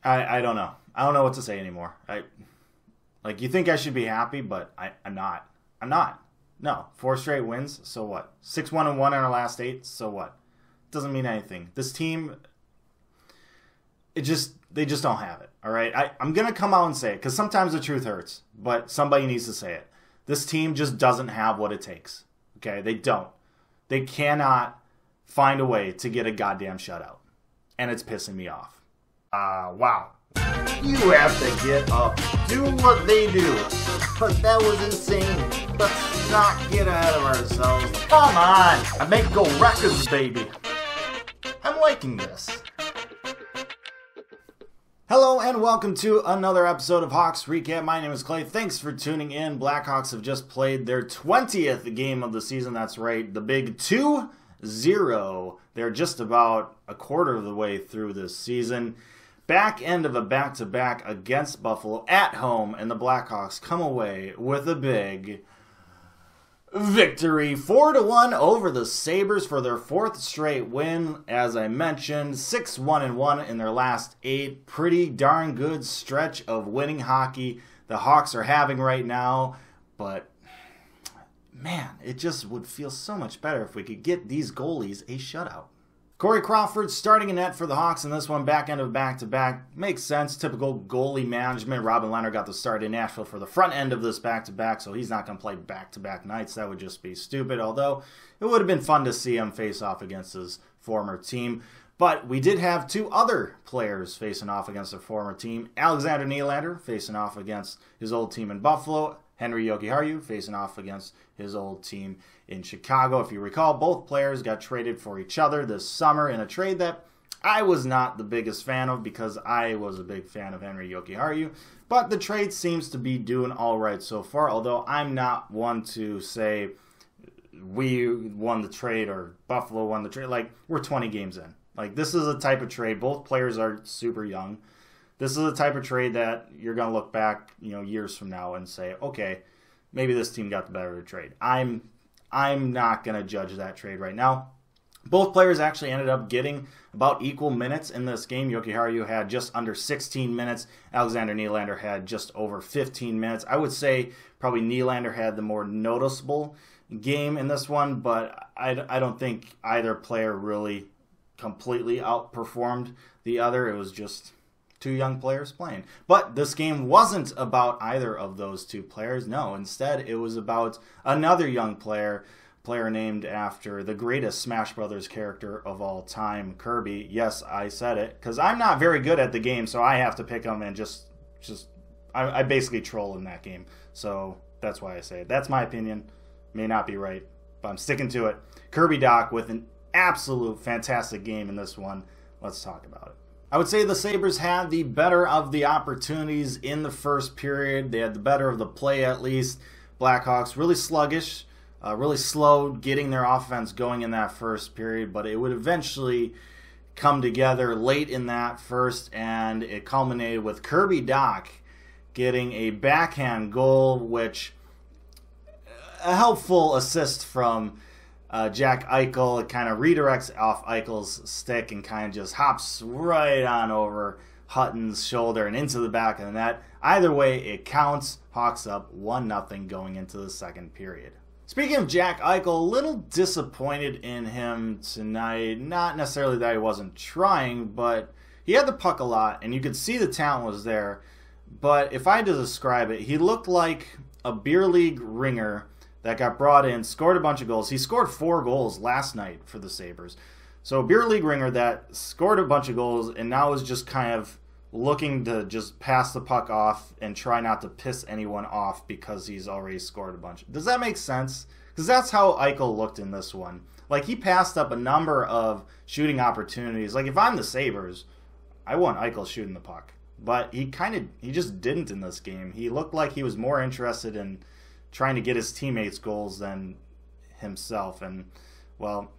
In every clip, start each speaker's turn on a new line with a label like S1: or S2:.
S1: I don't know. I don't know what to say anymore. You think I should be happy, but I'm not. I'm not. No, 4 straight wins, so what? 6-1-1 in our last 8, so what? Doesn't mean anything. This team, they just don't have it, all right? I'm going to come out and say it, because sometimes the truth hurts, but somebody needs to say it. This team just doesn't have what it takes, okay? They don't. They cannot find a way to get a goddamn shutout, and it's pissing me off. Wow. You have to get up, do what they do. But that was insane. Let's not get ahead of ourselves. Come on. I make go records, baby. I'm liking this. Hello and welcome to another episode of Hawks Recap. My name is Clay. Thanks for tuning in. Blackhawks have just played their 20th game of the season. That's right, the big 2-0. They're just about a quarter of the way through this season. Back end of a back-to-back against Buffalo at home, and the Blackhawks come away with a big victory. 4-1 over the Sabres for their 4th straight win. As I mentioned, 6-1-1 in their last 8. Pretty darn good stretch of winning hockey the Hawks are having right now. But, man, it just would feel so much better if we could get these goalies a shutout. Corey Crawford starting in net for the Hawks in this one, back end of back-to-back. Makes sense, typical goalie management. Robin Lehner got the start in Nashville for the front end of this back-to-back, so he's not going to play back-to-back nights. That would just be stupid, although it would have been fun to see him face off against his former team. But we did have 2 other players facing off against their former team. Alexander Nylander facing off against his old team in Buffalo. Henry Jokiharju facing off against his old team in Chicago. If you recall, both players got traded for each other this summer in a trade that I was not the biggest fan of because I was a big fan of Henry Jokiharju. But the trade seems to be doing all right so far, although I'm not one to say we won the trade or Buffalo won the trade. Like, we're 20 games in. Like, this is a type of trade. Both players are super young. This is a type of trade that you're going to look back, years from now and say, okay, maybe this team got the better of the trade. I'm not going to judge that trade right now. Both players actually ended up getting about equal minutes in this game. Jokiharju had just under 16 minutes. Alexander Nylander had just over 15 minutes. I would say probably Nylander had the more noticeable game in this one, but I don't think either player really completely outperformed the other. It was just 2 young players playing. But this game wasn't about either of those 2 players. No, instead it was about another young player named after the greatest Smash Brothers character of all time, Kirby. Yes, I said it, because I'm not very good at the game, so I have to pick him and I basically troll in that game. So that's why I say it. That's my opinion. May not be right, but I'm sticking to it. Kirby Dach with an absolute fantastic game in this one. Let's talk about it. I would say the Sabres had the better of the opportunities in the first period. They had the better of the play, at least. Blackhawks really sluggish, really slow getting their offense going in that first period, but it would eventually come together late in that first, and it culminated with Kirby Dach getting a backhand goal, which a helpful assist from Jack Eichel. It kind of redirects off Eichel's stick and kind of just hops right on over Hutton's shoulder and into the back of the net. Either way, it counts. Hawks up 1-0 going into the second period. Speaking of Jack Eichel, a little disappointed in him tonight. Not necessarily that he wasn't trying, but he had the puck a lot, and you could see the talent was there. But if I had to describe it, he looked like a beer league ringer that got brought in, scored a bunch of goals. He scored 4 goals last night for the Sabres. So a beer league ringer that scored a bunch of goals and now is just kind of looking to just pass the puck off and try not to piss anyone off because he's already scored a bunch. Does that make sense? Because that's how Eichel looked in this one. Like, he passed up a number of shooting opportunities. Like, if I'm the Sabres, I want Eichel shooting the puck. But he just didn't in this game. He looked like he was more interested in trying to get his teammates goals than himself, and well,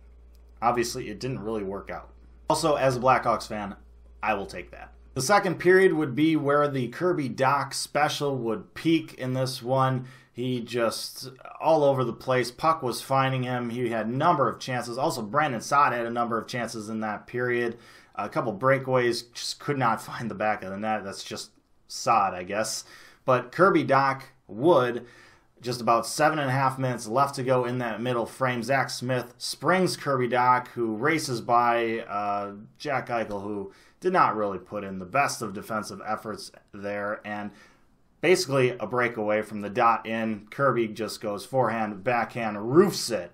S1: obviously it didn't really work out. Also, as a Blackhawks fan, I will take that. The second period would be where the Kirby Dach special would peak in this one. He just all over the place. Puck was finding him. He had a number of chances. Also, Brandon Saad had a number of chances in that period. A couple breakaways, just could not find the back of the net. That's just Saad, I guess. But Kirby Dach would, just about 7.5 minutes left to go in that middle frame. Zach Smith springs Kirby Dach, who races by Jack Eichel, who did not really put in the best of defensive efforts there. And basically a breakaway from the dot in. Kirby just goes forehand, backhand, roofs it.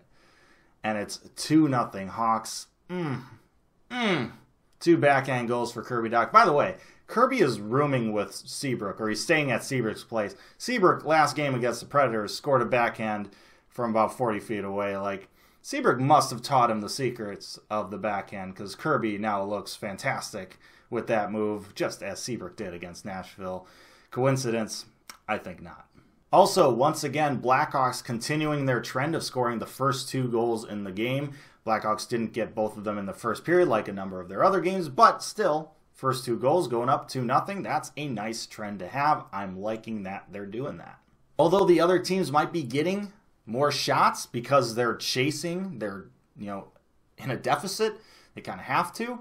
S1: And it's 2-0 Hawks. 2 backhand goals for Kirby Dach. By the way, Kirby is rooming with Seabrook, or he's staying at Seabrook's place. Seabrook, last game against the Predators, scored a backhand from about 40 feet away. Like, Seabrook must have taught him the secrets of the backhand, because Kirby now looks fantastic with that move, just as Seabrook did against Nashville. Coincidence? I think not. Also, once again, Blackhawks continuing their trend of scoring the first 2 goals in the game. Blackhawks didn't get both of them in the first period like a number of their other games, but still, first 2 goals going up 2-0. That's a nice trend to have. I'm liking that they're doing that. Although the other teams might be getting more shots because they're chasing, they're, in a deficit, they kind of have to.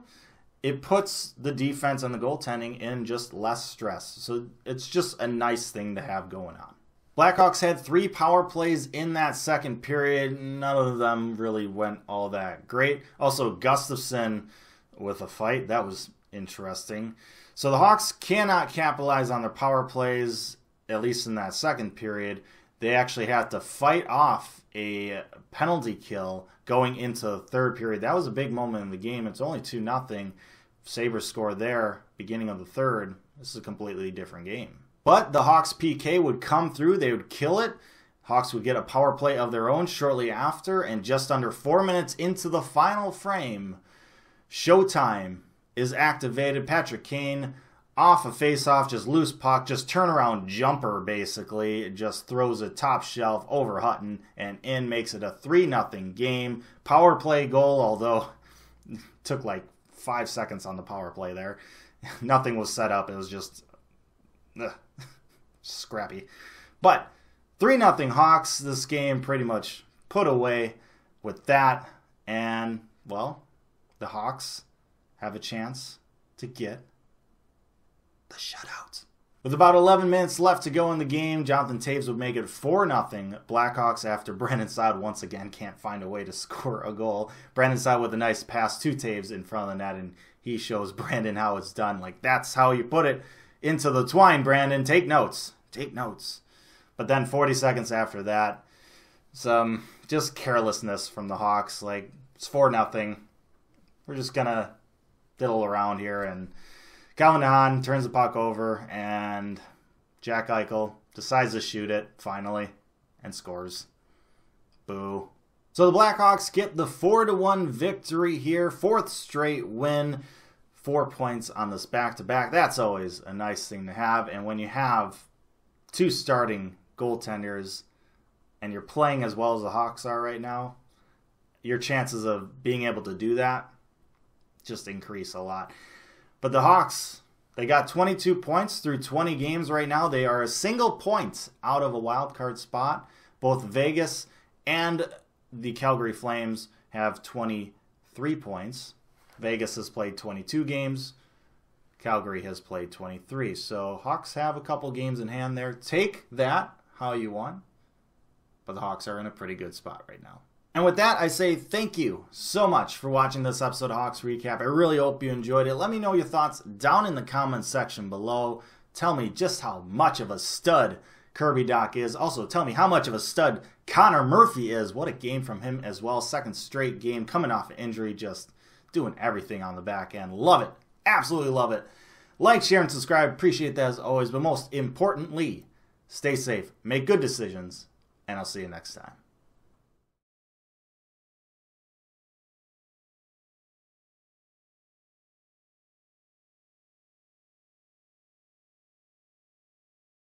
S1: It puts the defense and the goaltending in just less stress. So it's just a nice thing to have going on. Blackhawks had 3 power plays in that second period. None of them really went all that great. Also, Gustafsson with a fight. That was interesting. So the Hawks cannot capitalize on their power plays, at least in that second period. They actually had to fight off a penalty kill going into the third period. That was a big moment in the game. It's only 2-0. Sabres score there, beginning of the third. This is a completely different game. But the Hawks PK would come through. They would kill it. Hawks would get a power play of their own shortly after. And just under 4 minutes into the final frame, Showtime is activated. Patrick Kane off a face-off, just loose puck, just turnaround jumper basically. It just throws it top shelf over Hutton and in, makes it a 3-0 game. Power play goal, although it took like 5 seconds on the power play there. Nothing was set up. It was just scrappy. But 3-0 Hawks. This game pretty much put away with that. And, well, the Hawks have a chance to get the shutout. With about 11 minutes left to go in the game, Jonathan Toews would make it 4-0 Blackhawks after Brandon Saad once again can't find a way to score a goal. Brandon Saad with a nice pass to Toews in front of the net, and he shows Brandon how it's done. Like, that's how you put it into the twine, Brandon. Take notes. Take notes. But then 40 seconds after that, some just carelessness from the Hawks. Like, it's 4-0. We're just going to diddle around here, and Calvin Hahn turns the puck over, and Jack Eichel decides to shoot it, finally, and scores. Boo. So the Blackhawks get the 4-1 victory here. 4th straight win. 4 points on this back-to-back. That's always a nice thing to have. And when you have 2 starting goaltenders and you're playing as well as the Hawks are right now, your chances of being able to do that just increase a lot. But the Hawks, they got 22 points through 20 games right now. They are a single point out of a wild card spot. Both Vegas and the Calgary Flames have 23 points. Vegas has played 22 games. Calgary has played 23. So Hawks have a couple games in hand there. Take that how you want. But the Hawks are in a pretty good spot right now. And with that, I say thank you so much for watching this episode of Hawks Recap. I really hope you enjoyed it. Let me know your thoughts down in the comments section below. Tell me just how much of a stud Kirby Dach is. Also, tell me how much of a stud Connor Murphy is. What a game from him as well. 2nd straight game, coming off an injury, just doing everything on the back end. Love it. Absolutely love it. Like, share, and subscribe. Appreciate that as always. But most importantly, stay safe, make good decisions, and I'll see you next time.